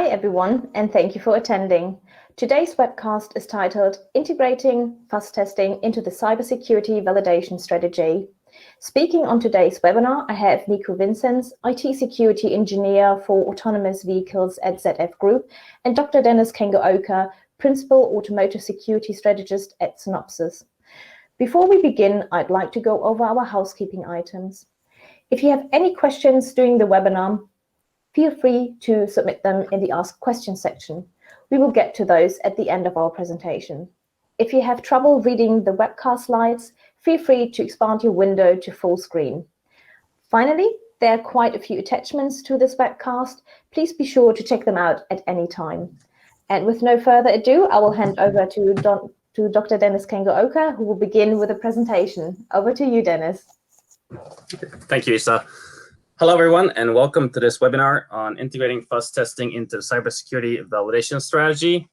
Hi everyone, and thank you for attending. Today's webcast is titled Integrating Fuzz Testing into the Cybersecurity Validation Strategy. Speaking on today's webinar, I have Nico Vincenz, IT Security Engineer for Autonomous Vehicles at ZF Group, and Dr. Dennis Kengo-Oka, Principal Automotive Security Strategist at Synopsys. Before we begin, I'd like to go over our housekeeping items. If you have any questions during the webinar, feel free to submit them in the Ask Questions section. We will get to those at the end of our presentation. If you have trouble reading the webcast slides, feel free to expand your window to full screen. Finally, there are quite a few attachments to this webcast. Please be sure to check them out at any time. And with no further ado, I will hand over to Dr. Dennis Kengo-Oka, who will begin with a presentation. Over to you, Dennis. Thank you, Isa. Hello, everyone, and welcome to this webinar on integrating fuzz testing into the cybersecurity validation strategy.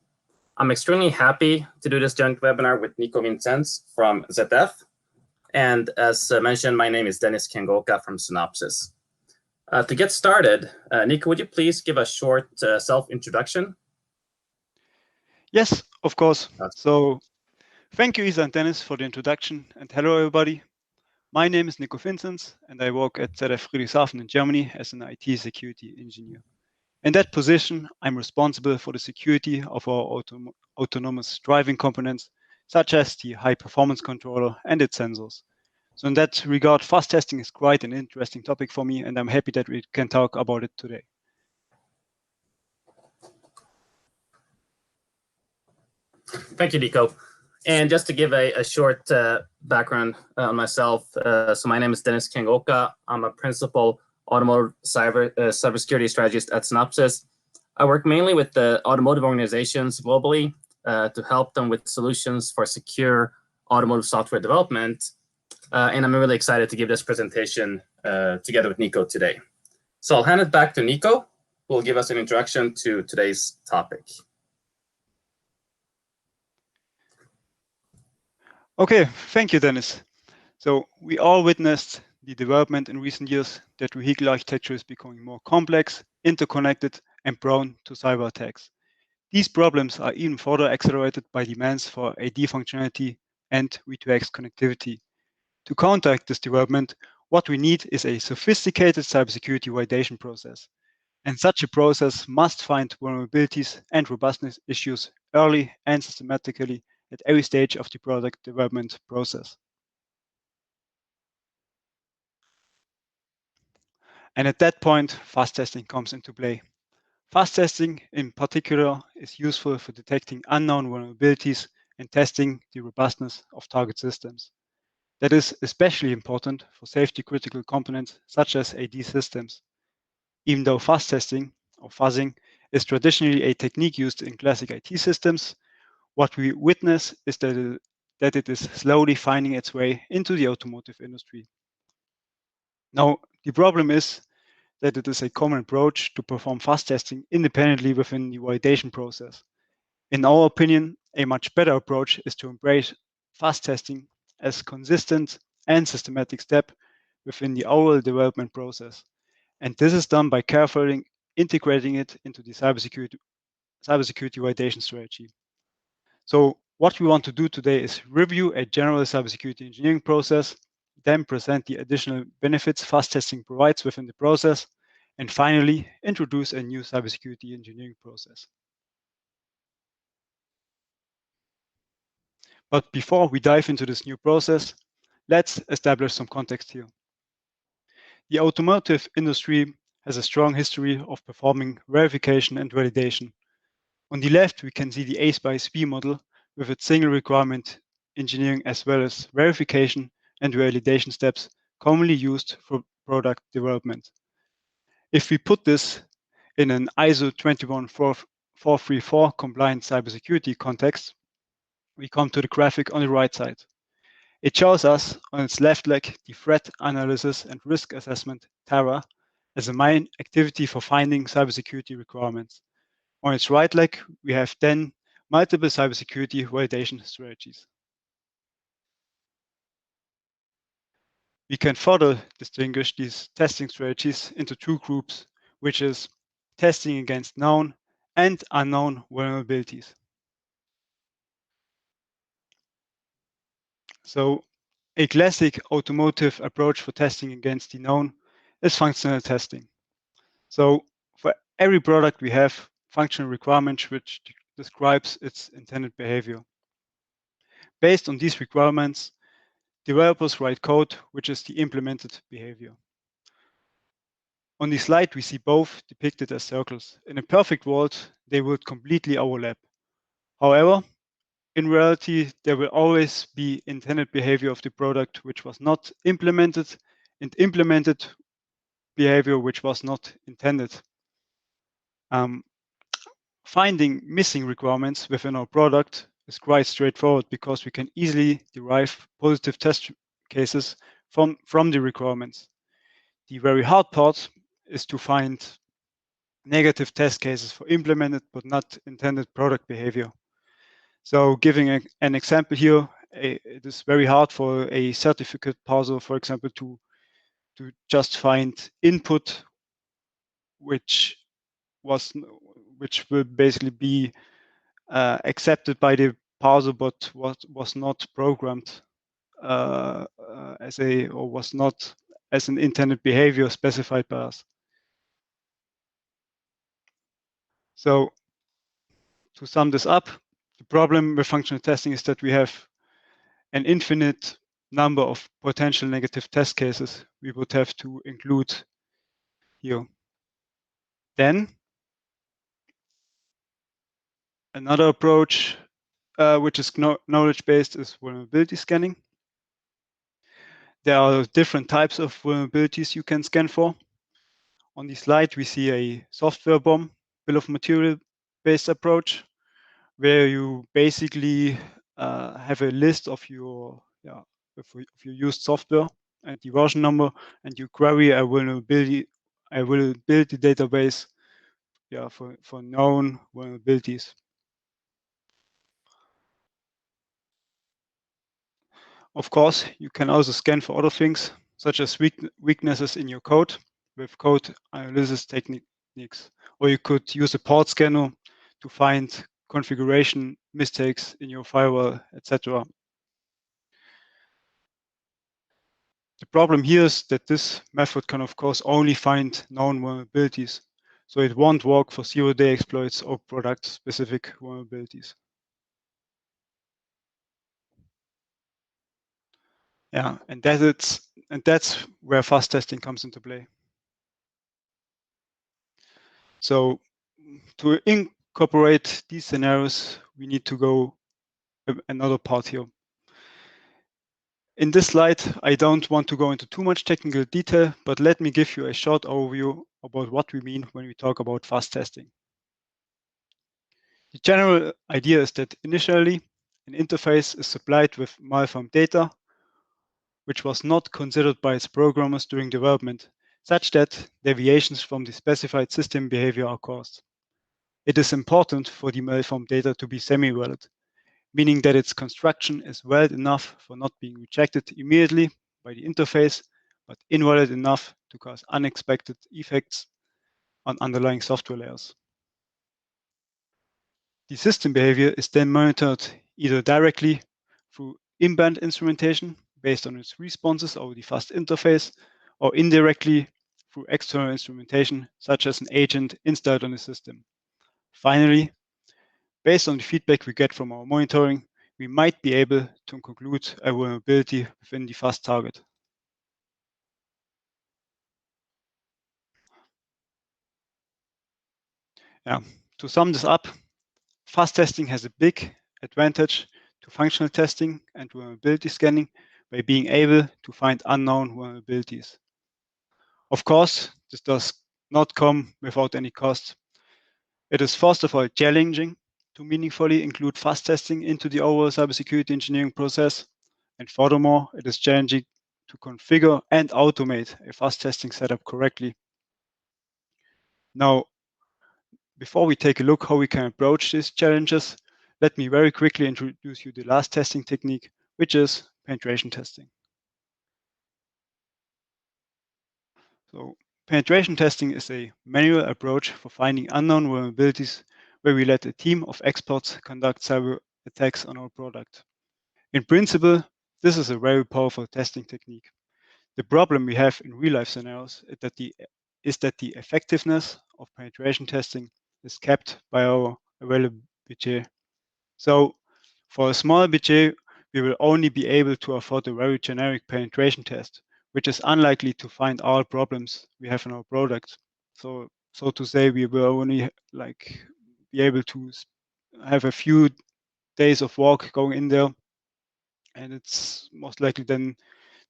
I'm extremely happy to do this joint webinar with Nico Vincenz from ZF. And as mentioned, my name is Dennis Kengo-Oka from Synopsys. To get started, Nico, would you please give a short self-introduction? Yes, of course. So thank you, Isa and Dennis, for the introduction. And hello, everybody. My name is Nico Vincenz, and I work at ZF Friedrichshafen in Germany as an IT security engineer. In that position, I'm responsible for the security of our autonomous driving components, such as the high-performance controller and its sensors. So in that regard, fuzz testing is quite an interesting topic for me, and I'm happy that we can talk about it today. Thank you, Nico. And just to give a short background on myself, so my name is Dennis Kengo-Oka. I'm a principal automotive cybersecurity strategist at Synopsys. I work mainly with the automotive organizations globally to help them with solutions for secure automotive software development. And I'm really excited to give this presentation together with Nico today. So I'll hand it back to Nico, who will give us an introduction to today's topic. Okay, thank you, Dennis. So we all witnessed the development in recent years that vehicle architecture is becoming more complex, interconnected, and prone to cyber attacks. These problems are even further accelerated by demands for AD functionality and V2X connectivity. To counteract this development, what we need is a sophisticated cybersecurity validation process. And such a process must find vulnerabilities and robustness issues early and systematically at every stage of the product development process. And at that point, fuzz testing comes into play. Fuzz testing, in particular, is useful for detecting unknown vulnerabilities and testing the robustness of target systems. That is especially important for safety-critical components such as AD systems. Even though fuzz testing, or fuzzing, is traditionally a technique used in classic IT systems, what we witness is that it is slowly finding its way into the automotive industry. Now, the problem is that it is a common approach to perform fuzz testing independently within the validation process. In our opinion, a much better approach is to embrace fuzz testing as a consistent and systematic step within the overall development process. And this is done by carefully integrating it into the cybersecurity validation strategy. So what we want to do today is review a general cybersecurity engineering process, then present the additional benefits fuzz testing provides within the process, and finally introduce a new cybersecurity engineering process. But before we dive into this new process, let's establish some context here. The automotive industry has a strong history of performing verification and validation. On the left, we can see the ACE-by-SPE model with its single requirement engineering as well as verification and validation steps commonly used for product development. If we put this in an ISO 21434 compliant cybersecurity context, we come to the graphic on the right side. It shows us on its left leg the threat analysis and risk assessment, TARA, as a main activity for finding cybersecurity requirements. On its right leg, we have then multiple cybersecurity validation strategies. We can further distinguish these testing strategies into two groups, which is testing against known and unknown vulnerabilities. So a classic automotive approach for testing against the known is functional testing. So for every product we have functional requirements which describes its intended behavior. Based on these requirements, developers write code which is the implemented behavior. On the slide, we see both depicted as circles. In a perfect world, they would completely overlap. However, in reality, there will always be intended behavior of the product which was not implemented and implemented behavior which was not intended. Finding missing requirements within our product is quite straightforward because we can easily derive positive test cases from the requirements. The very hard part is to find negative test cases for implemented but not intended product behavior. So giving an example here, it is very hard for a certificate parser, for example, to just find input which will basically be accepted by the parser but was not programmed was not as an intended behavior specified by us. So to sum this up, the problem with functional testing is that we have an infinite number of potential negative test cases we would have to include here. Then another approach which is knowledge-based is vulnerability scanning. There are different types of vulnerabilities you can scan for. On the slide, we see a software bomb bill of material based approach where you basically have a list of your used software and the version number, and you query a vulnerability database for known vulnerabilities. Of course, you can also scan for other things, such as weaknesses in your code with code analysis techniques. Or you could use a port scanner to find configuration mistakes in your firewall, etc. The problem here is that this method can, of course, only find known vulnerabilities. So it won't work for zero-day exploits or product-specific vulnerabilities. Yeah, and that's where fuzz testing comes into play. So to incorporate these scenarios, we need to go another part here. In this slide, I don't want to go into too much technical detail, but let me give you a short overview about what we mean when we talk about fuzz testing. The general idea is that initially, an interface is supplied with malformed data, which was not considered by its programmers during development, such that deviations from the specified system behavior are caused. It is important for the malformed data to be semi-valid, meaning that its construction is valid enough for not being rejected immediately by the interface, but invalid enough to cause unexpected effects on underlying software layers. The system behavior is then monitored either directly through in-band instrumentation based on its responses over the fuzz interface, or indirectly through external instrumentation, such as an agent installed on the system. Finally, based on the feedback we get from our monitoring, we might be able to conclude a vulnerability within the fuzz target. Yeah. To sum this up, fuzz testing has a big advantage to functional testing and vulnerability scanning by being able to find unknown vulnerabilities. Of course, this does not come without any cost. It is first of all challenging to meaningfully include fuzz testing into the overall cybersecurity engineering process. And furthermore, it is challenging to configure and automate a fuzz testing setup correctly. Now, before we take a look how we can approach these challenges, let me very quickly introduce you the last testing technique, which is penetration testing. So penetration testing is a manual approach for finding unknown vulnerabilities where we let a team of experts conduct cyber attacks on our product. In principle, this is a very powerful testing technique. The problem we have in real-life scenarios is that the effectiveness of penetration testing is capped by our available budget. So for a small budget, we will only be able to afford a very generic penetration test, which is unlikely to find all problems we have in our product. So to say, we will only be able to have a few days of work going in there, and it's most likely then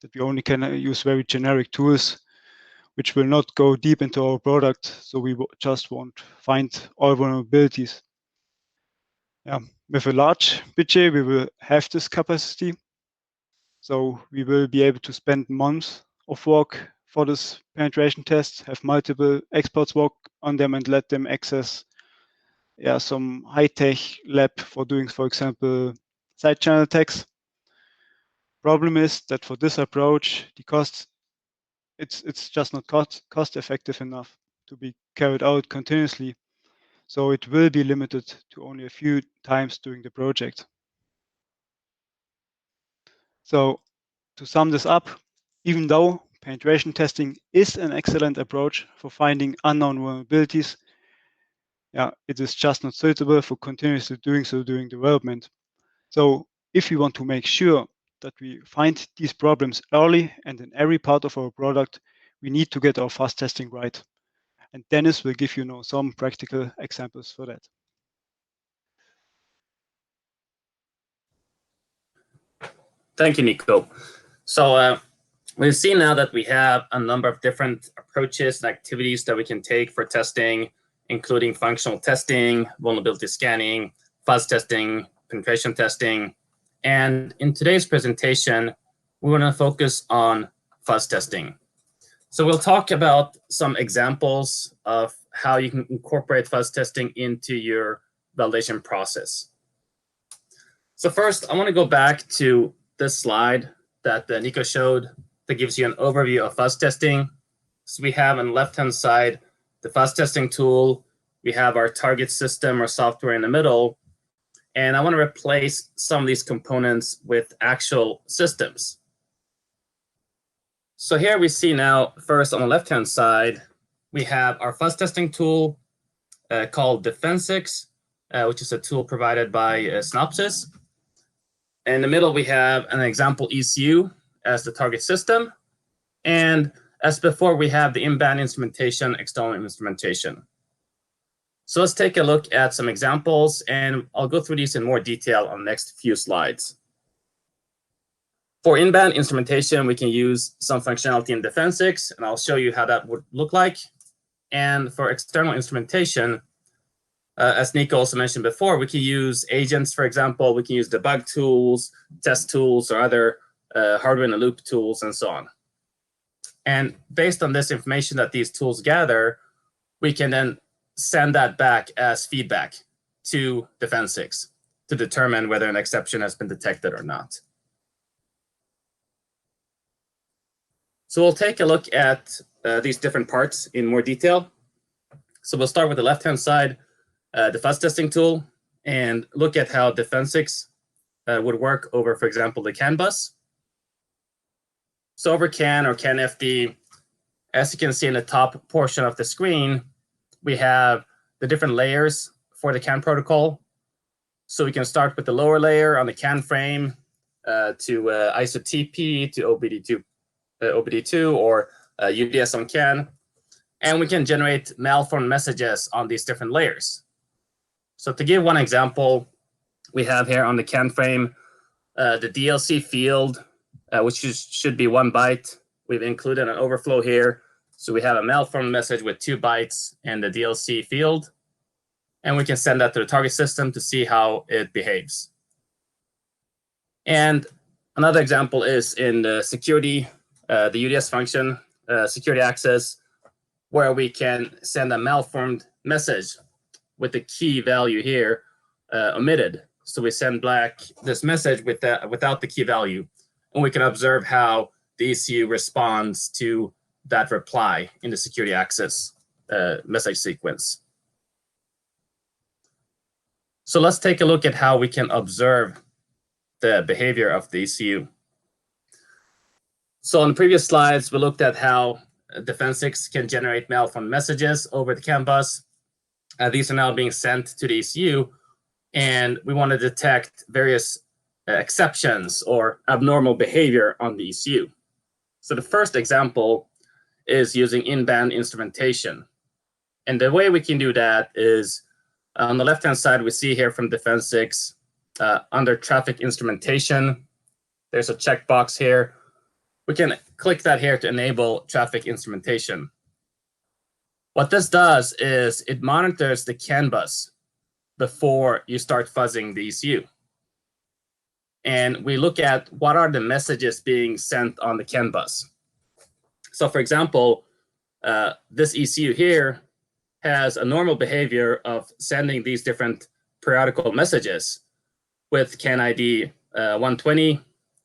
that we only can use very generic tools which will not go deep into our product, so we just won't find all vulnerabilities. Yeah. With a large budget, we will have this capacity, so we will be able to spend months of work for this penetration test, have multiple experts work on them and let them access some high-tech lab for doing, for example, side channel attacks. Problem is that for this approach, the cost, it's just not cost effective enough to be carried out continuously. So it will be limited to only a few times during the project. So to sum this up, even though penetration testing is an excellent approach for finding unknown vulnerabilities, it is just not suitable for continuously doing so during development. So if we want to make sure that we find these problems early and in every part of our product, we need to get our fuzz testing right. And Dennis will give you some practical examples for that. Thank you, Nico. So we've seen now that we have a number of different approaches and activities that we can take for testing, including functional testing, vulnerability scanning, fuzz testing, penetration testing. And in today's presentation, we want to focus on fuzz testing. So we'll talk about some examples of how you can incorporate fuzz testing into your validation process. So first, I want to go back to this slide that Nico showed that gives you an overview of fuzz testing. So we have on the left-hand side the fuzz testing tool. We have our target system or software in the middle. And I want to replace some of these components with actual systems. So here we see now, first on the left-hand side, we have our fuzz testing tool called Defensix, which is a tool provided by Synopsys. In the middle, we have an example ECU as the target system. And as before, we have the inbound instrumentation, external instrumentation. So let's take a look at some examples, and I'll go through these in more detail on the next few slides. For inbound instrumentation, we can use some functionality in Defensix, and I'll show you how that would look like. And for external instrumentation, as Nico also mentioned before, we can use agents, for example. We can use debug tools, test tools, or other hardware in the loop tools, and so on. And based on this information that these tools gather, we can then send that back as feedback to Defensix to determine whether an exception has been detected or not. So we'll take a look at these different parts in more detail. So we'll start with the left-hand side, the fuzz testing tool, and look at how Defensix would work over, for example, the CAN bus. So over CAN or CAN-FD, as you can see in the top portion of the screen, we have the different layers for the CAN protocol. So we can start with the lower layer on the CAN frame to ISO-TP to OBD2 or UDS on CAN. And we can generate malformed messages on these different layers. So to give one example, we have here on the CAN frame the DLC field, which should be 1 byte. We've included an overflow here. So we have a malformed message with 2 bytes and the DLC field. And we can send that to the target system to see how it behaves. And another example is in the security, the UDS function, security access, where we can send a malformed message with the key value here omitted. So we send back this message without the key value. And we can observe how the ECU responds to that reply in the security access message sequence. So let's take a look at how we can observe the behavior of the ECU. So on the previous slides, we looked at how Defense can generate malformed messages over the CAN bus. These are now being sent to the ECU, and we want to detect various exceptions or abnormal behavior on the ECU. So the first example is using in-band instrumentation. And the way we can do that is on the left-hand side, we see here from Defense 6, under traffic instrumentation, there's a checkbox here. We can click that here to enable traffic instrumentation. What this does is it monitors the CAN bus before you start fuzzing the ECU. And we look at what are the messages being sent on the CAN bus. So for example, this ECU here has a normal behavior of sending these different periodical messages with CAN ID 120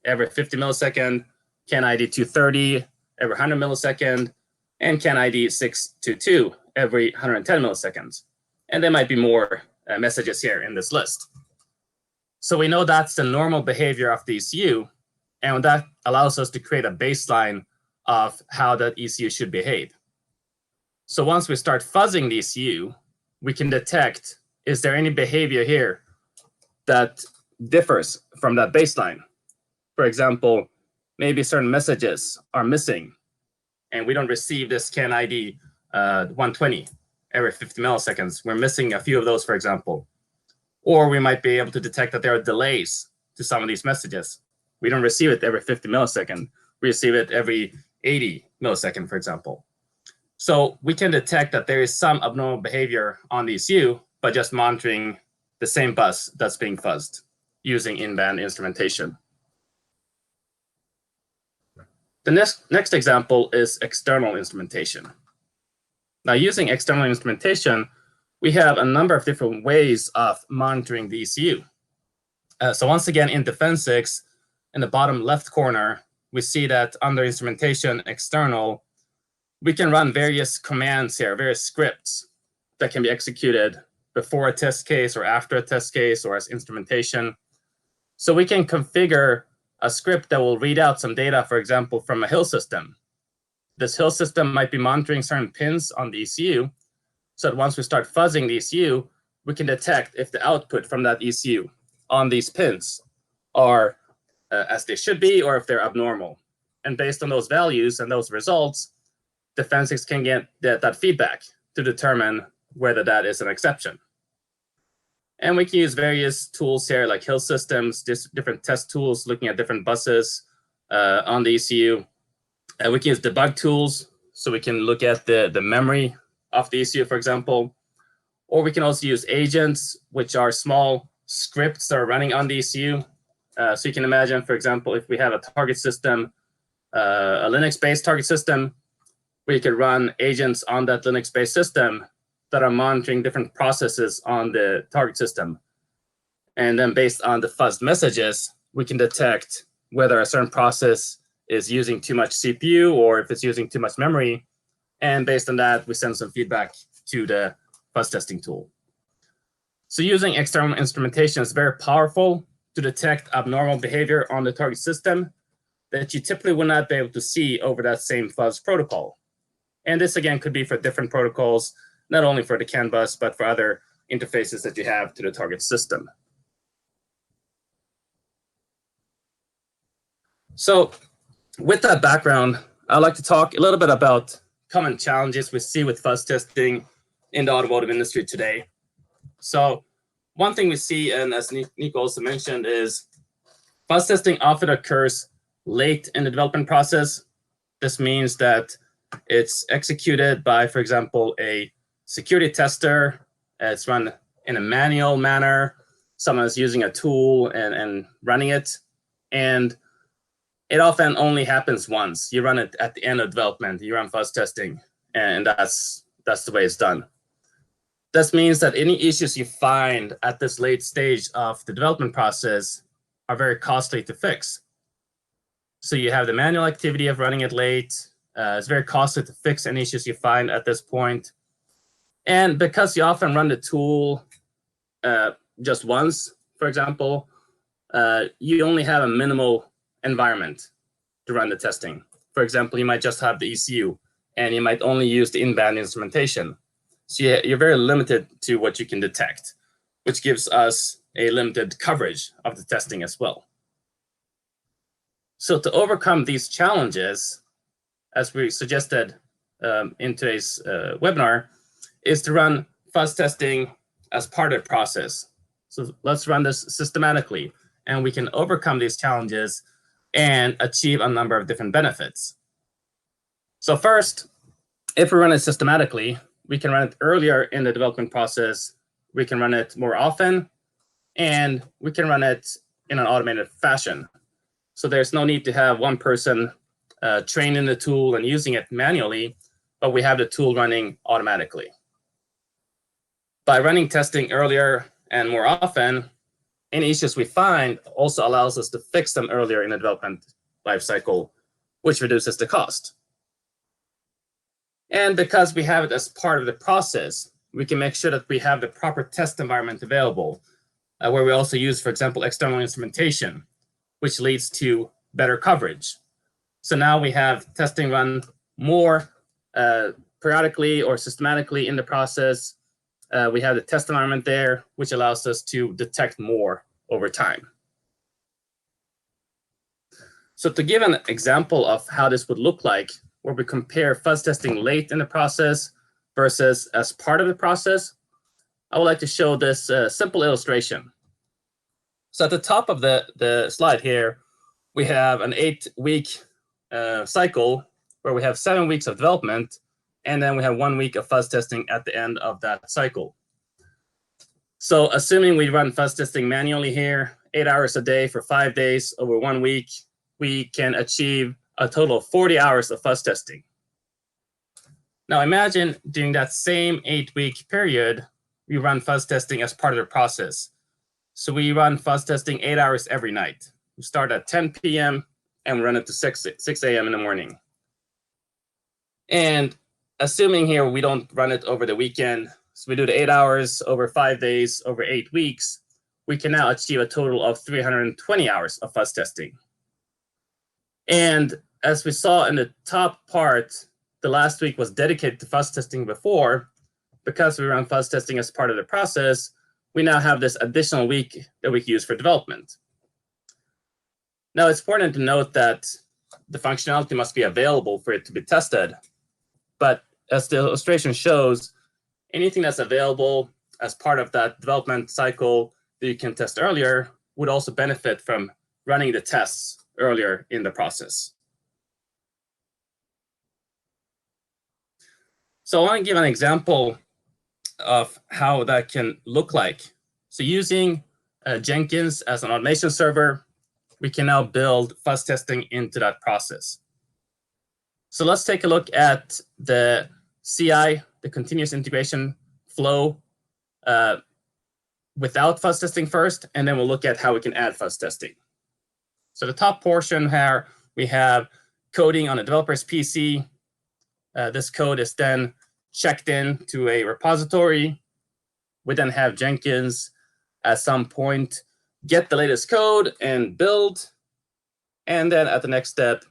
every 50 millisecond, CAN ID 230 every 100 millisecond, and CAN ID 622 every 110 milliseconds. And there might be more messages here in this list. So we know that's the normal behavior of the ECU, and that allows us to create a baseline of how that ECU should behave. So once we start fuzzing the ECU, we can detect, is there any behavior here that differs from that baseline? For example, maybe certain messages are missing, and we don't receive this CAN ID 120 every 50 milliseconds. We're missing a few of those, for example. Or we might be able to detect that there are delays to some of these messages. We don't receive it every 50 millisecond. We receive it every 80 millisecond, for example. So we can detect that there is some abnormal behavior on the ECU by just monitoring the same bus that's being fuzzed using in-band instrumentation. The next example is external instrumentation. Now, using external instrumentation, we have a number of different ways of monitoring the ECU. So once again, in Defense 6, in the bottom left corner, we see that under instrumentation external, we can run various commands here, various scripts that can be executed before a test case or after a test case or as instrumentation. So we can configure a script that will read out some data, for example, from a hill system. This hill system might be monitoring certain pins on the ECU, so that once we start fuzzing the ECU, we can detect if the output from that ECU on these pins are as they should be or if they're abnormal. And based on those values and those results, Defense can get that feedback to determine whether that is an exception. And we can use various tools here like hill systems, different test tools looking at different buses on the ECU. We can use debug tools, so we can look at the memory of the ECU, for example. Or we can also use agents, which are small scripts that are running on the ECU. So you can imagine, for example, if we have a target system, a Linux-based target system, we could run agents on that Linux-based system that are monitoring different processes on the target system. And then based on the fuzzed messages, we can detect whether a certain process is using too much CPU or if it's using too much memory. And based on that, we send some feedback to the fuzz testing tool. So using external instrumentation is very powerful to detect abnormal behavior on the target system that you typically would not be able to see over that same fuzz protocol. And this, again, could be for different protocols, not only for the CAN bus, but for other interfaces that you have to the target system. So with that background, I'd like to talk a little bit about common challenges we see with fuzz testing in the automotive industry today. So one thing we see, and as Nico also mentioned, is fuzz testing often occurs late in the development process. This means that it's executed by, for example, a security tester. It's run in a manual manner. Someone is using a tool and running it. And it often only happens once. You run it at the end of development. You run fuzz testing, and that's the way it's done. This means that any issues you find at this late stage of the development process are very costly to fix. So you have the manual activity of running it late. It's very costly to fix any issues you find at this point. And because you often run the tool just once, for example, you only have a minimal environment to run the testing. For example, you might just have the ECU, and you might only use the in-band instrumentation. So you're very limited to what you can detect, which gives us a limited coverage of the testing as well. So to overcome these challenges, as we suggested in today's webinar, is to run fuzz testing as part of the process. So let's run this systematically, and we can overcome these challenges and achieve a number of different benefits. So first, if we run it systematically, we can run it earlier in the development process, we can run it more often, and we can run it in an automated fashion. So there's no need to have one person trained in the tool and using it manually, but we have the tool running automatically. By running testing earlier and more often, any issues we find also allows us to fix them earlier in the development lifecycle, which reduces the cost. And because we have it as part of the process, we can make sure that we have the proper test environment available, where we also use, for example, external instrumentation, which leads to better coverage. So now we have testing run more periodically or systematically in the process. We have the test environment there, which allows us to detect more over time. So to give an example of how this would look like, where we compare fuzz testing late in the process versus as part of the process, I would like to show this simple illustration. So at the top of the slide here, we have an 8-week cycle where we have 7 weeks of development, and then we have 1 week of fuzz testing at the end of that cycle. So assuming we run fuzz testing manually here, 8 hours a day for 5 days over 1 week, we can achieve a total of 40 hours of fuzz testing. Now imagine during that same 8-week period, we run fuzz testing as part of the process. So we run fuzz testing 8 hours every night. We start at 10 p.m. and we run it to 6 a.m. in the morning. And assuming here we don't run it over the weekend, so we do the 8 hours over 5 days over 8 weeks, we can now achieve a total of 320 hours of fuzz testing. And as we saw in the top part, the last week was dedicated to fuzz testing before. Because we run fuzz testing as part of the process, we now have this additional week that we can use for development. Now, it's important to note that the functionality must be available for it to be tested. But as the illustration shows, anything that's available as part of that development cycle that you can test earlier would also benefit from running the tests earlier in the process. So I want to give an example of how that can look like. So using Jenkins as an automation server, we can now build fuzz testing into that process. So let's take a look at the CI, the continuous integration flow, without fuzz testing first, and then we'll look at how we can add fuzz testing. So the top portion here, we have coding on a developer's PC. This code is then checked in to a repository. We then have Jenkins at some point get the latest code and build. And then at the next step,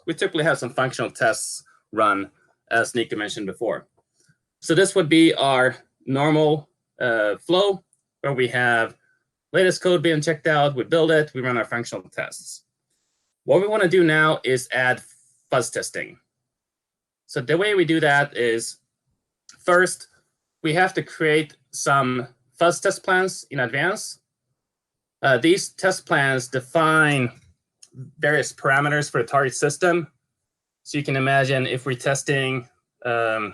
we typically have some functional tests run, as Nico mentioned before. So this would be our normal flow, where we have latest code being checked out, we build it, we run our functional tests. What we want to do now is add fuzz testing. So the way we do that is, first, we have to create some fuzz test plans in advance. These test plans define various parameters for the target system. So you can imagine if we're testing a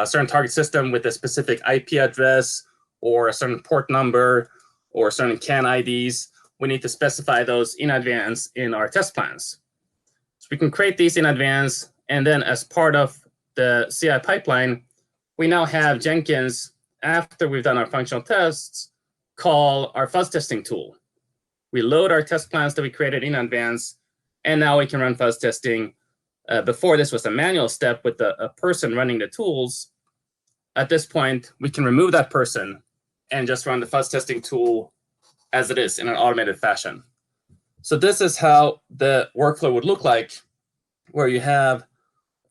certain target system with a specific IP address or a certain port number or certain CAN IDs, we need to specify those in advance in our test plans. So we can create these in advance, and then as part of the CI pipeline, we now have Jenkins, after we've done our functional tests, call our fuzz testing tool. We load our test plans that we created in advance, and now we can run fuzz testing. Before, this was a manual step with a person running the tools. At this point, we can remove that person and just run the fuzz testing tool as it is in an automated fashion. So this is how the workflow would look like, where you have,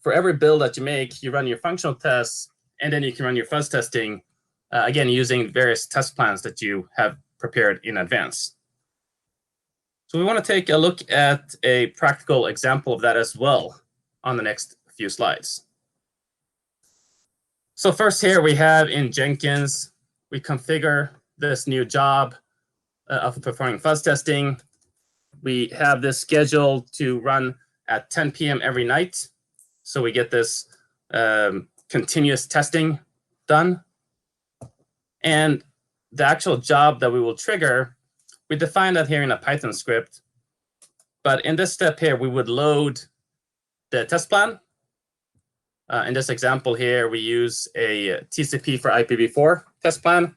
for every build that you make, you run your functional tests, and then you can run your fuzz testing, again, using various test plans that you have prepared in advance. So we want to take a look at a practical example of that as well on the next few slides. So first here we have in Jenkins, we configure this new job of performing fuzz testing. We have this scheduled to run at 10 p.m. every night. So we get this continuous testing done. And the actual job that we will trigger, we define that here in a Python script. But in this step here, we would load the test plan. In this example here, we use a TCP for IPv4 test plan.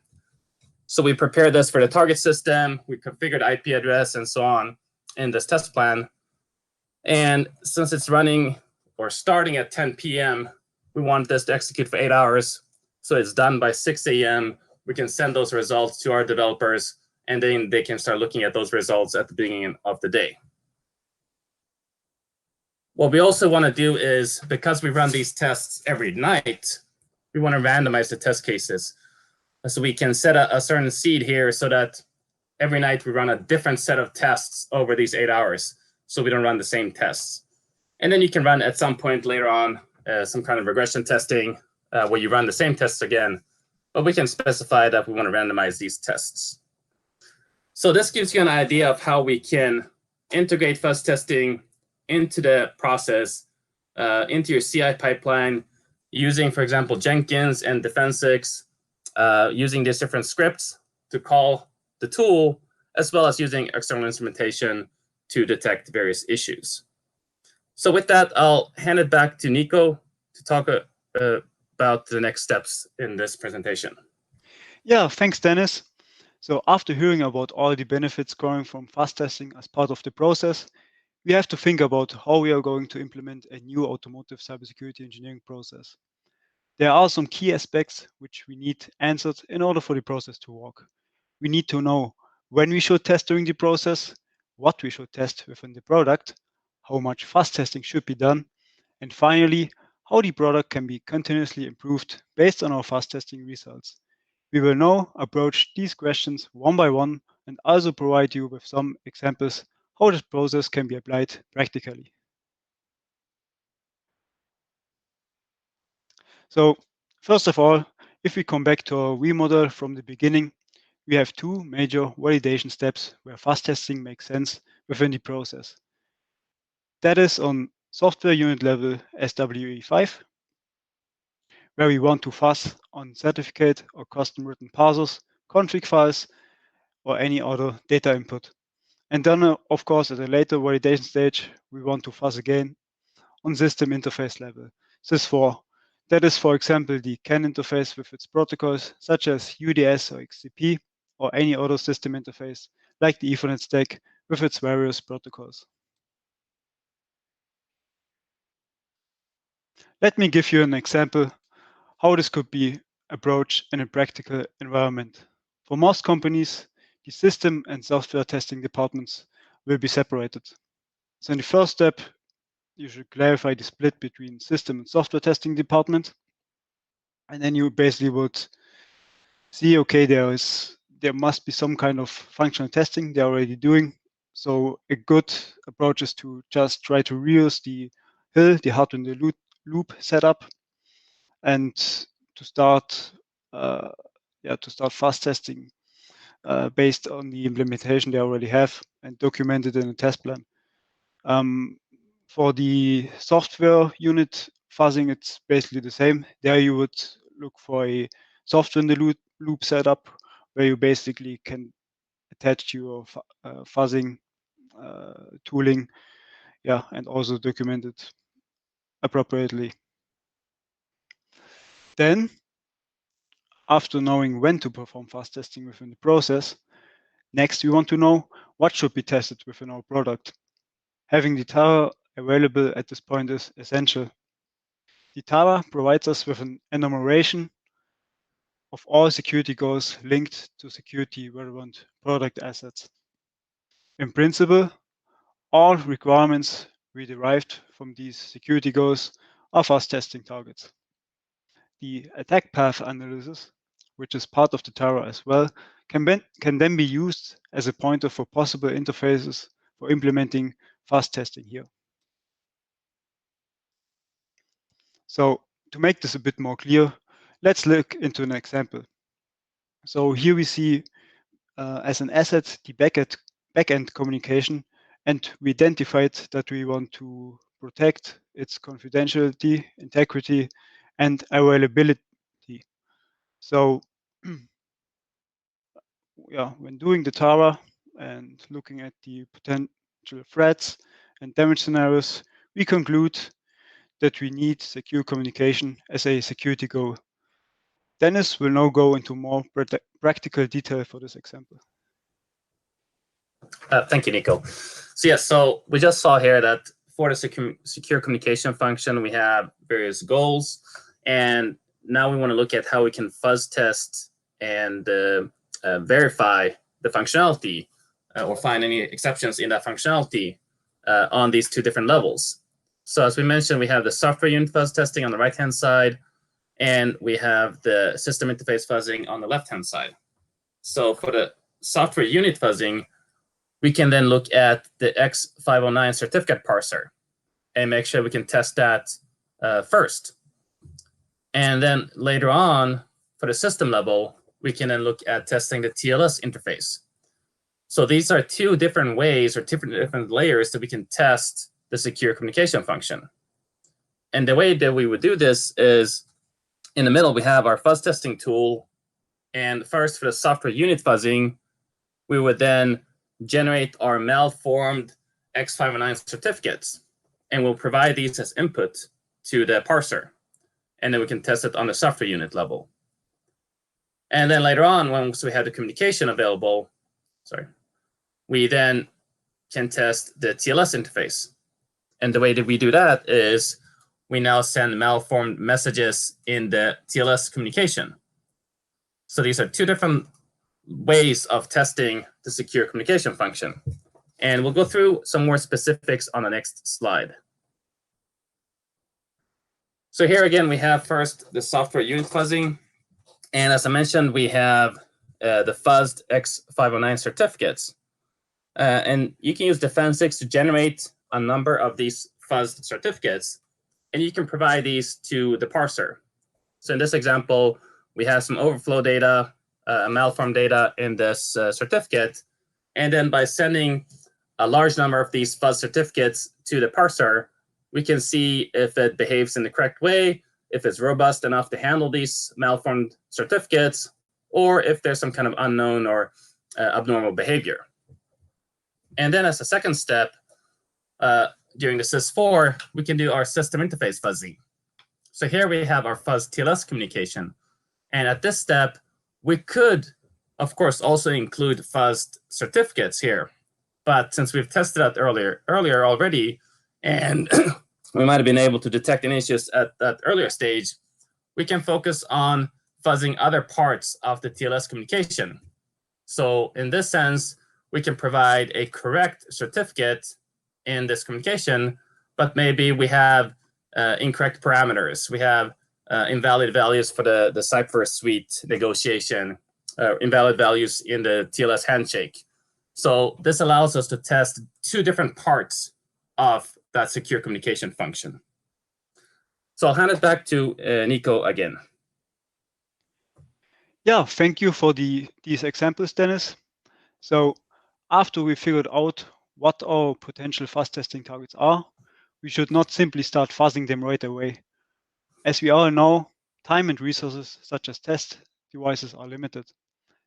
So we prepare this for the target system, we configure the IP address and so on in this test plan. And since it's running or starting at 10 p.m., we want this to execute for 8 hours. So it's done by 6 a.m. We can send those results to our developers, and then they can start looking at those results at the beginning of the day. What we also want to do is, because we run these tests every night, we want to randomize the test cases. So we can set a certain seed here so that every night we run a different set of tests over these 8 hours, so we don't run the same tests. And then you can run at some point later on some kind of regression testing where you run the same tests again, but we can specify that we want to randomize these tests. So this gives you an idea of how we can integrate fuzz testing into the process, into your CI pipeline, using, for example, Jenkins and Defensix, using these different scripts to call the tool, as well as using external instrumentation to detect various issues. So with that, I'll hand it back to Nico to talk about the next steps in this presentation. Yeah, thanks, Dennis. So after hearing about all the benefits coming from fuzz testing as part of the process, we have to think about how we are going to implement a new automotive cybersecurity engineering process. There are some key aspects which we need answered in order for the process to work. We need to know when we should test during the process, what we should test within the product, how much fuzz testing should be done, and finally, how the product can be continuously improved based on our fuzz testing results. We will now approach these questions one by one and also provide you with some examples how this process can be applied practically. So first of all, if we come back to our V model from the beginning, we have two major validation steps where fuzz testing makes sense within the process. That is on software unit level SWE5, where we want to fuzz on certificate or custom written parsers, config files, or any other data input. And then, of course, at a later validation stage, we want to fuzz again on system interface level, sys4. That is, for example, the CAN interface with its protocols, such as UDS or XCP, or any other system interface, like the Ethernet stack with its various protocols. Let me give you an example how this could be approached in a practical environment. For most companies, the system and software testing departments will be separated. So in the first step, you should clarify the split between system and software testing department. And then you basically would see, okay, there must be some kind of functional testing they're already doing. So a good approach is to just try to reuse the hill, the hardware in the loop setup, and to start fuzz testing based on the implementation they already have and documented in a test plan. For the software unit fuzzing, it's basically the same. There you would look for a software in the loop setup where you basically can attach your fuzzing tooling, and also document it appropriately. Then, after knowing when to perform fuzz testing within the process, next we want to know what should be tested within our product. Having the Tara available at this point is essential. The Tara provides us with an enumeration of all security goals linked to security relevant product assets. In principle, all requirements we derived from these security goals are fuzz testing targets. The attack path analysis, which is part of the Tara as well, can then be used as a pointer for possible interfaces for implementing fuzz testing here. So to make this a bit more clear, let's look into an example. So here we see as an asset the backend communication, and we identified that we want to protect its confidentiality, integrity, and availability. So yeah, when doing the Tara and looking at the potential threats and damage scenarios, we conclude that we need secure communication as a security goal. Dennis will now go into more practical detail for this example. Thank you, Nico. So yes, so we just saw here that for the secure communication function, we have various goals, and now we want to look at how we can fuzz test and verify the functionality or find any exceptions in that functionality on these two different levels. So as we mentioned, we have the software unit fuzz testing on the right-hand side, and we have the system interface fuzzing on the left-hand side. So for the software unit fuzzing, we can then look at the X509 certificate parser and make sure we can test that first. And then later on, for the system level, we can then look at testing the TLS interface. So these are two different ways or different layers that we can test the secure communication function. And the way that we would do this is in the middle, we have our fuzz testing tool. And first, for the software unit fuzzing, we would then generate our malformed X509 certificates, and we'll provide these as input to the parser. And then we can test it on the software unit level. And then later on, once we have the communication available, we then can test the TLS interface. And the way that we do that is we now send malformed messages in the TLS communication. So these are two different ways of testing the secure communication function. And we'll go through some more specifics on the next slide. So here again, we have first the software unit fuzzing. And as I mentioned, we have the fuzzed X509 certificates. And you can use Defense6 to generate a number of these fuzzed certificates, and you can provide these to the parser. So in this example, we have some overflow data, malformed data in this certificate, and then by sending a large number of these fuzz certificates to the parser, we can see if it behaves in the correct way, if it's robust enough to handle these malformed certificates, or if there's some kind of unknown or abnormal behavior. And then as a second step, during the SysFor, we can do our system interface fuzzing. So here we have our fuzz TLS communication. And at this step, we could, of course, also include fuzzed certificates here. But since we've tested that earlier already, and we might have been able to detect any issues at that earlier stage, we can focus on fuzzing other parts of the TLS communication. So in this sense, we can provide a correct certificate in this communication, but maybe we have incorrect parameters. We have invalid values for the Cypher suite negotiation, invalid values in the TLS handshake. So this allows us to test two different parts of that secure communication function. So I'll hand it back to Nico again. Yeah, thank you for these examples, Dennis. So after we figured out what our potential fuzz testing targets are, we should not simply start fuzzing them right away. As we all know, time and resources such as test devices are limited.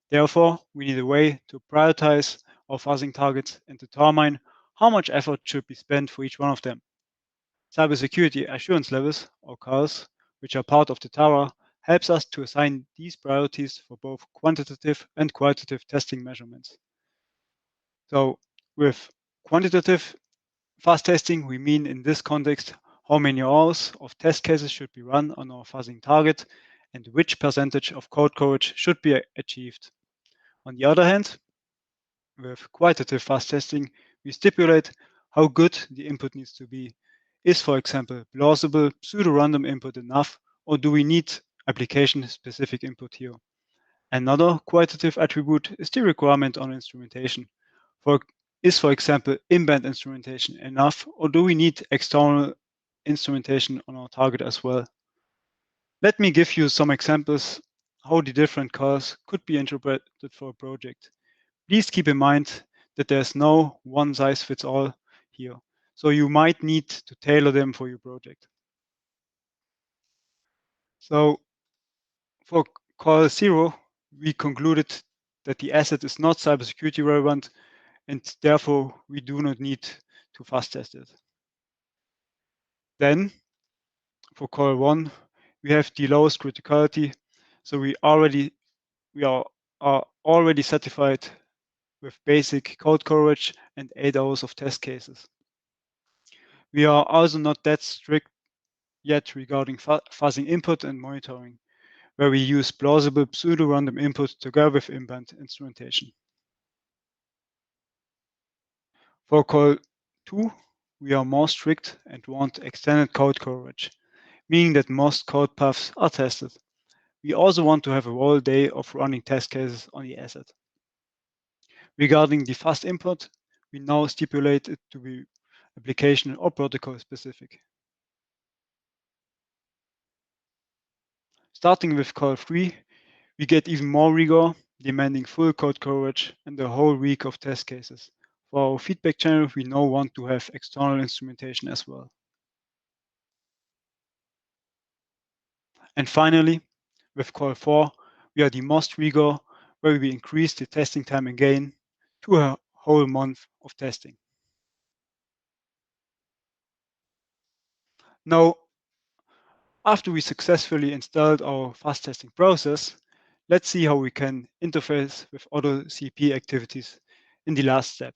Therefore, we need a way to prioritize our fuzzing targets and determine how much effort should be spent for each one of them. Cybersecurity assurance levels, or CALs, which are part of the TARA, helps us to assign these priorities for both quantitative and qualitative testing measurements. So with quantitative fuzz testing, we mean in this context how many hours of test cases should be run on our fuzzing target and which percentage of code coverage should be achieved. On the other hand, with qualitative fuzz testing, we stipulate how good the input needs to be. Is, for example, plausible pseudo-random input enough, or do we need application-specific input here? Another qualitative attribute is the requirement on instrumentation. Is, for example, in-band instrumentation enough, or do we need external instrumentation on our target as well? Let me give you some examples how the different calls could be interpreted for a project. Please keep in mind that there's no one-size-fits-all here, so you might need to tailor them for your project. So for call 0, we concluded that the asset is not cybersecurity relevant, and therefore we do not need to fuzz test it. Then for call 1, we have the lowest criticality, so we are already satisfied with basic code coverage and 8 hours of test cases. We are also not that strict yet regarding fuzzing input and monitoring, where we use plausible pseudo-random input together with in-band instrumentation. For call 2, we are more strict and want extended code coverage, meaning that most code paths are tested. We also want to have a whole day of running test cases on the asset. Regarding the fuzz input, we now stipulate it to be application or protocol specific. Starting with call 3, we get even more rigor, demanding full code coverage and a whole week of test cases. For our feedback channel, we now want to have external instrumentation as well. And finally, with call 4, we are the most rigor, where we increase the testing time again to a whole month of testing. Now, after we successfully installed our fuzz testing process, let's see how we can interface with other CEP activities in the last step.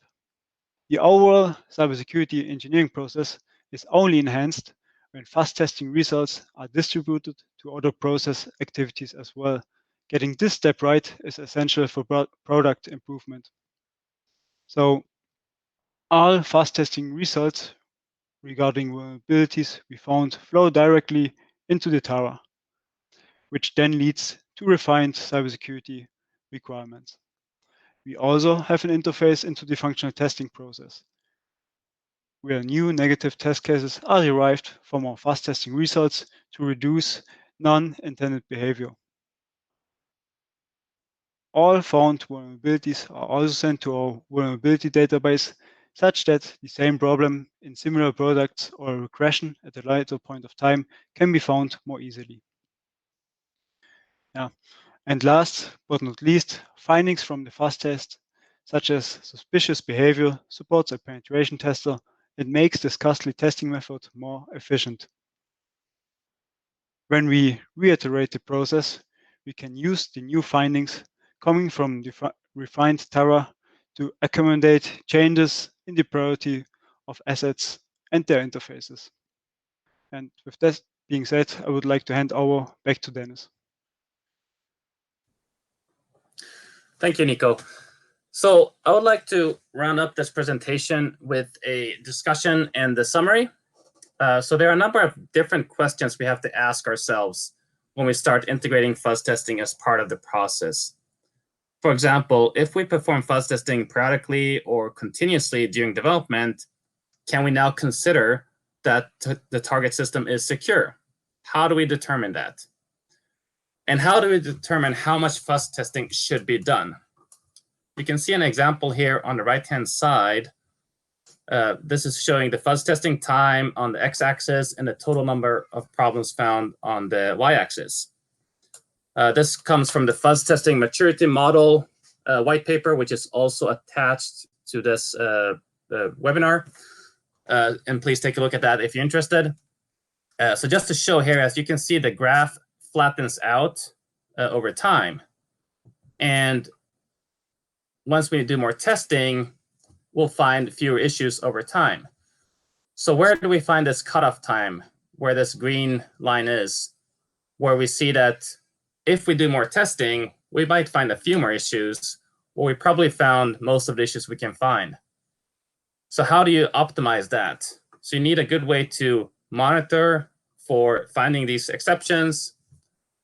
The overall cybersecurity engineering process is only enhanced when fuzz testing results are distributed to other process activities as well. Getting this step right is essential for product improvement. So all fuzz testing results regarding vulnerabilities we found flow directly into the Tara, which then leads to refined cybersecurity requirements. We also have an interface into the functional testing process, where new negative test cases are derived from our fuzz testing results to reduce non-intended behavior. All found vulnerabilities are also sent to our vulnerability database, such that the same problem in similar products or a regression at a later point of time can be found more easily. And last but not least, findings from the fuzz test, such as suspicious behavior, supports a penetration tester and makes this costly testing method more efficient. When we reiterate the process, we can use the new findings coming from the refined Tara to accommodate changes in the priority of assets and their interfaces. And with that being said, I would like to hand over back to Dennis. Thank you, Nico. So I would like to round up this presentation with a discussion and the summary. So there are a number of different questions we have to ask ourselves when we start integrating fuzz testing as part of the process. For example, if we perform fuzz testing periodically or continuously during development, can we now consider that the target system is secure? How do we determine that? And how do we determine how much fuzz testing should be done? You can see an example here on the right-hand side. This is showing the fuzz testing time on the x-axis and the total number of problems found on the y-axis. This comes from the fuzz testing maturity model white paper, which is also attached to this webinar. And please take a look at that if you're interested. So just to show here, as you can see, the graph flattens out over time. And once we do more testing, we'll find fewer issues over time. So where do we find this cutoff time, where this green line is, where we see that if we do more testing, we might find a few more issues, or we probably found most of the issues we can find. So how do you optimize that? So you need a good way to monitor for finding these exceptions,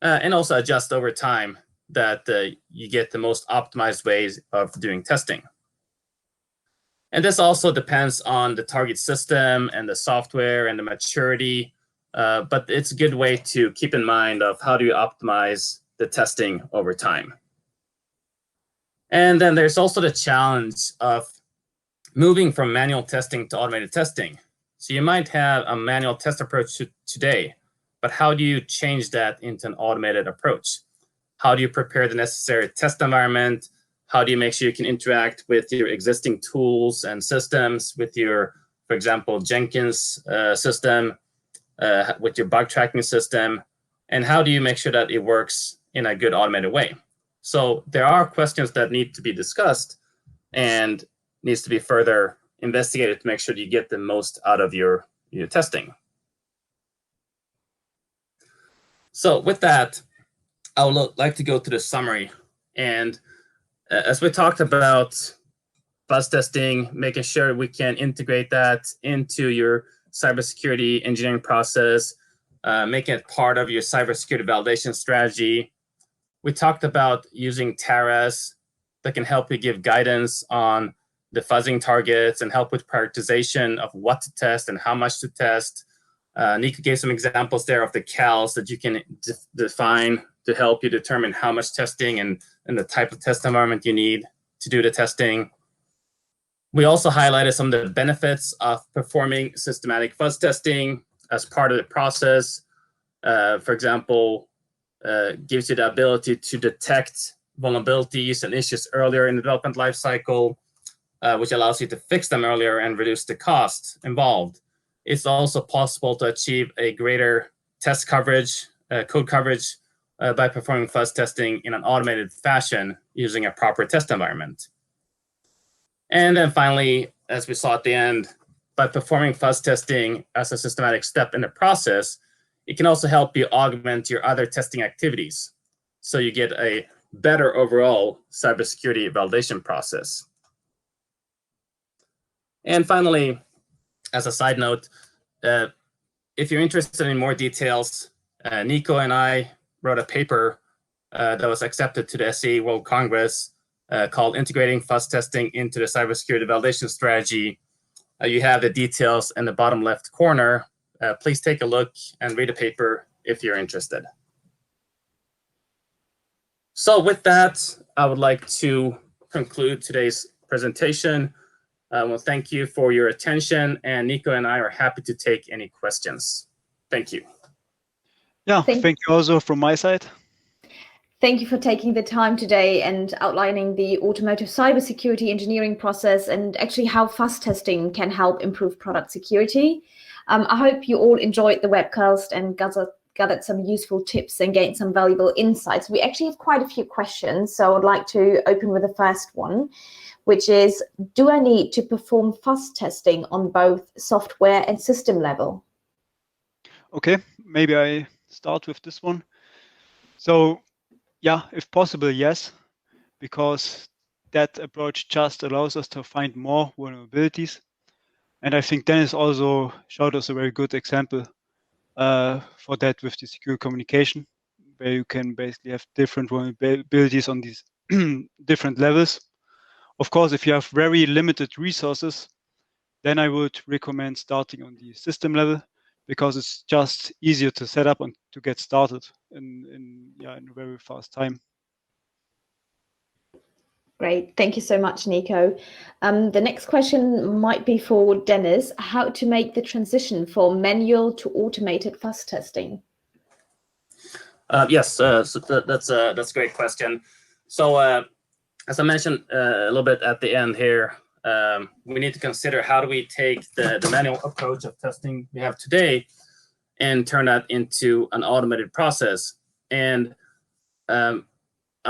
and also adjust over time that you get the most optimized ways of doing testing. And this also depends on the target system and the software and the maturity, but it's a good way to keep in mind of how do you optimize the testing over time. And then there's also the challenge of moving from manual testing to automated testing. So you might have a manual test approach today, but how do you change that into an automated approach? How do you prepare the necessary test environment? How do you make sure you can interact with your existing tools and systems, with your, for example, Jenkins system, with your bug tracking system? And how do you make sure that it works in a good automated way? So there are questions that need to be discussed and needs to be further investigated to make sure that you get the most out of your testing. So with that, I would like to go to the summary. And as we talked about fuzz testing, making sure we can integrate that into your cybersecurity engineering process, making it part of your cybersecurity validation strategy. We talked about using TARAs that can help you give guidance on the fuzzing targets and help with prioritization of what to test and how much to test. Nico gave some examples there of the CALs that you can define to help you determine how much testing and the type of test environment you need to do the testing. We also highlighted some of the benefits of performing systematic fuzz testing as part of the process. For example, gives you the ability to detect vulnerabilities and issues earlier in the development lifecycle, which allows you to fix them earlier and reduce the cost involved. It's also possible to achieve a greater test coverage, code coverage, by performing fuzz testing in an automated fashion using a proper test environment. And then finally, as we saw at the end, by performing fuzz testing as a systematic step in the process, it can also help you augment your other testing activities. So you get a better overall cybersecurity validation process. And finally, as a side note, if you're interested in more details, Nico and I wrote a paper that was accepted to the SCE World Congress called Integrating Fuzz Testing into the Cybersecurity Validation Strategy. You have the details in the bottom left corner. Please take a look and read the paper if you're interested. So with that, I would like to conclude today's presentation. Well, thank you for your attention, and Nico and I are happy to take any questions. Thank you. Yeah, thank you also from my side. Thank you for taking the time today and outlining the automotive cybersecurity engineering process and actually how fuzz testing can help improve product security. I hope you all enjoyed the webcast and gathered some useful tips and gained some valuable insights. We actually have quite a few questions, so I'd like to open with the first one, which is, do I need to perform fuzz testing on both software and system level? Okay, maybe I start with this one. So yeah, if possible, yes, because that approach just allows us to find more vulnerabilities. And I think Dennis also showed us a very good example for that with the secure communication, where you can basically have different vulnerabilities on these different levels. Of course, if you have very limited resources, then I would recommend starting on the system level, because it's just easier to set up and to get started in a very fast time. Great, thank you so much, Nico. The next question might be for Dennis: how to make the transition from manual to automated fuzz testing? Yes, so that's a great question. So as I mentioned a little bit at the end here, we need to consider how do we take the manual approach of testing we have today and turn that into an automated process. And I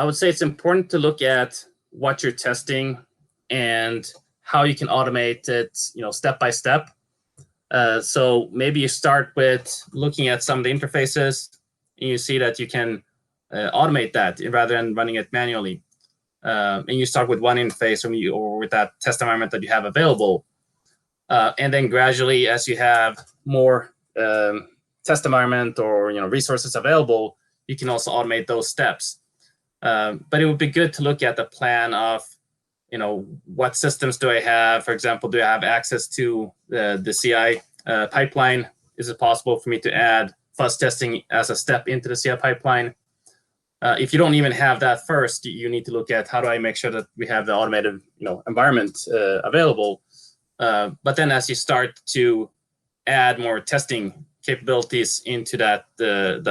would say it's important to look at what you're testing and how you can automate it, step by step. So maybe you start with looking at some of the interfaces, and you see that you can automate that rather than running it manually. And you start with one interface or with that test environment that you have available. And then gradually, as you have more test environment or resources available, you can also automate those steps. But it would be good to look at the plan of, what systems do I have? For example, do I have access to the CI pipeline? Is it possible for me to add fuzz testing as a step into the CI pipeline? If you don't even have that first, you need to look at how do I make sure that we have the automated environment available. But then as you start to add more testing capabilities into that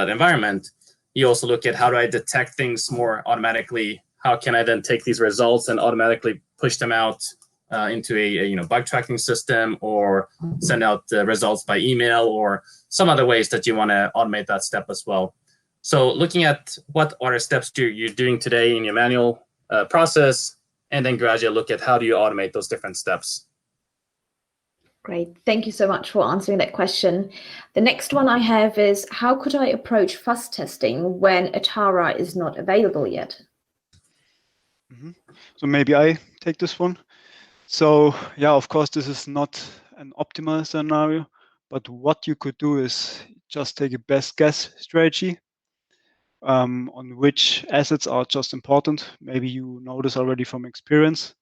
environment, you also look at how do I detect things more automatically? How can I then take these results and automatically push them out into a bug tracking system, or send out the results by email, or some other ways that you want to automate that step as well. So looking at what are the steps you're doing today in your manual process, and then gradually look at how do you automate those different steps. Great. Thank you so much for answering that question. The next one I have is, how could I approach fuzz testing when Atara is not available yet? So maybe I take this one. So yeah, of course, this is not an optimal scenario, but what you could do is just take a best guess strategy on which assets are just important. Maybe you know this already from experience.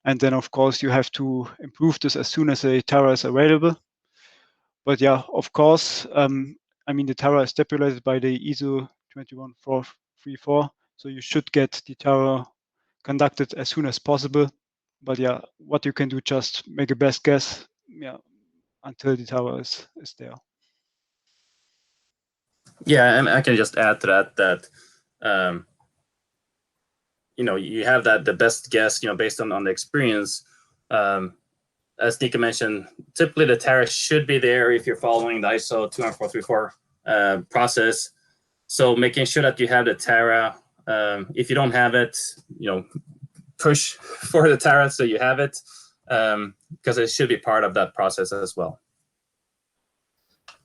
And then, of course, you have to improve this as soon as a Tara is available. But yeah, of course, I mean, the Tara is stipulated by the ISO 21434. So you should get the Tara conducted as soon as possible. But yeah, what you can do, just make a best guess, until the Tara is there. Yeah, and I can just add to that you have the best guess, based on the experience. As Nico mentioned, typically the Tara should be there if you're following the ISO 21434 process. So making sure that you have the Tara. If you don't have it, push for the Tara so you have it, because it should be part of that process as well.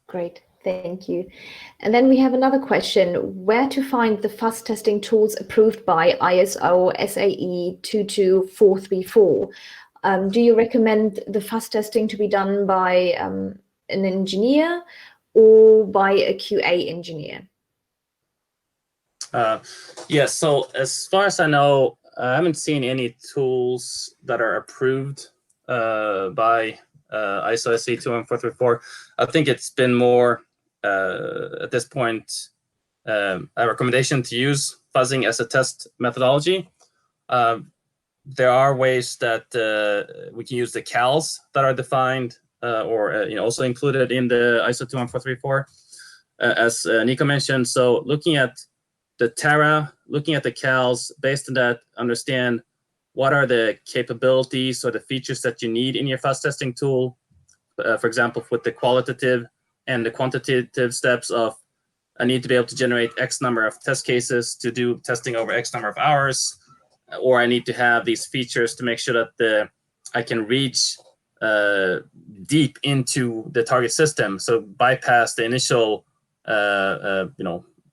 Great, thank you. And then we have another question: where to find the fuzz testing tools approved by ISO SAE 22434? Do you recommend the fuzz testing to be done by an engineer or by a QA engineer? Yes, so as far as I know, I haven't seen any tools that are approved by ISO SAE 21434. I think it's been more, at this point, a recommendation to use fuzzing as a test methodology. There are ways that we can use the CALs that are defined or also included in the ISO 21434, as Nico mentioned. So looking at the Tara, looking at the CALs, based on that, understand what are the capabilities or the features that you need in your fuzz testing tool. For example, with the qualitative and the quantitative steps of, I need to be able to generate X number of test cases to do testing over X number of hours, or I need to have these features to make sure that I can reach deep into the target system. So bypass the initial,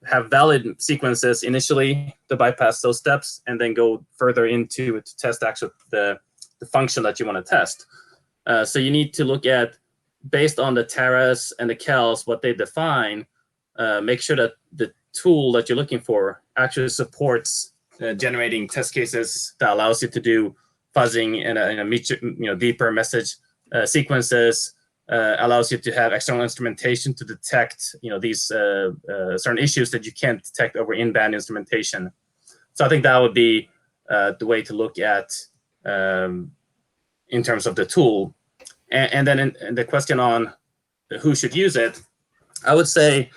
have valid sequences initially to bypass those steps, and then go further into to test actually the function that you want to test. So you need to look at, based on the Taras and the CALs, what they define, make sure that the tool that you're looking for actually supports generating test cases that allows you to do fuzzing in a deeper message sequences, allows you to have external instrumentation to detect these certain issues that you can't detect over in-band instrumentation. So I think that would be the way to look at in terms of the tool. And then in the question on who should use it, I would say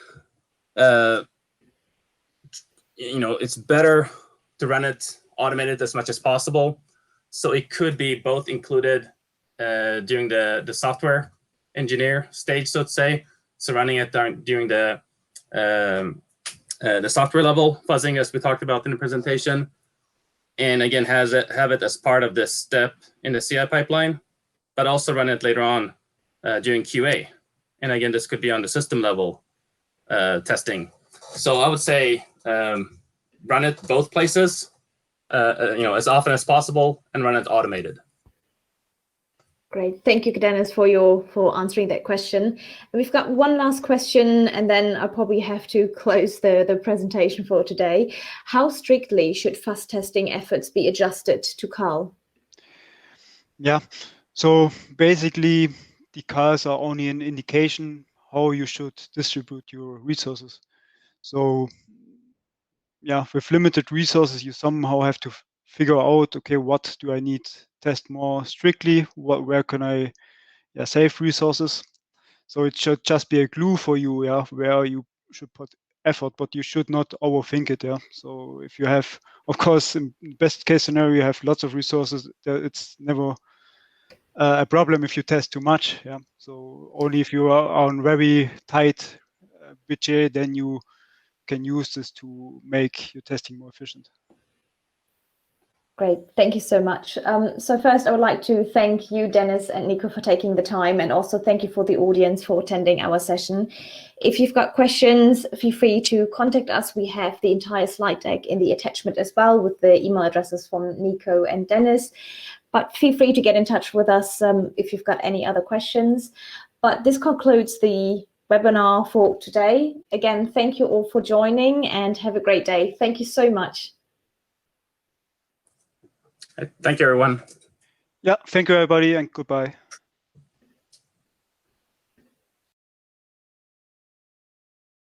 it's better to run it automated as much as possible. So it could be both included during the software engineer stage, so to say. So running it during the software level fuzzing, as we talked about in the presentation, and again have it as part of this step in the CI pipeline, but also run it later on during QA. And again, this could be on the system level testing. So I would say run it both places, as often as possible, and run it automated. Great. Thank you, Dennis, for answering that question. And we've got one last question, and then I'll probably have to close the presentation for today. How strictly should fuzz testing efforts be adjusted to CAL? Yeah, so basically the CALs are only an indication how you should distribute your resources. So yeah, with limited resources, you somehow have to figure out, okay, what do I need test more strictly? Where can I save resources? So it should just be a clue for you, where you should put effort, but you should not overthink it. So if you have, of course, in best case scenario, you have lots of resources, it's never a problem if you test too much. So only if you are on very tight budget, then you can use this to make your testing more efficient. Great, thank you so much. So first, I would like to thank you, Dennis and Nico, for taking the time, and also thank you for the audience for attending our session. If you've got questions, feel free to contact us. We have the entire slide deck in the attachment as well, with the email addresses from Nico and Dennis. But feel free to get in touch with us if you've got any other questions. But this concludes the webinar for today. Again, thank you all for joining, and have a great day. Thank you so much. Thank you, everyone. Yeah, thank you, everybody, and goodbye.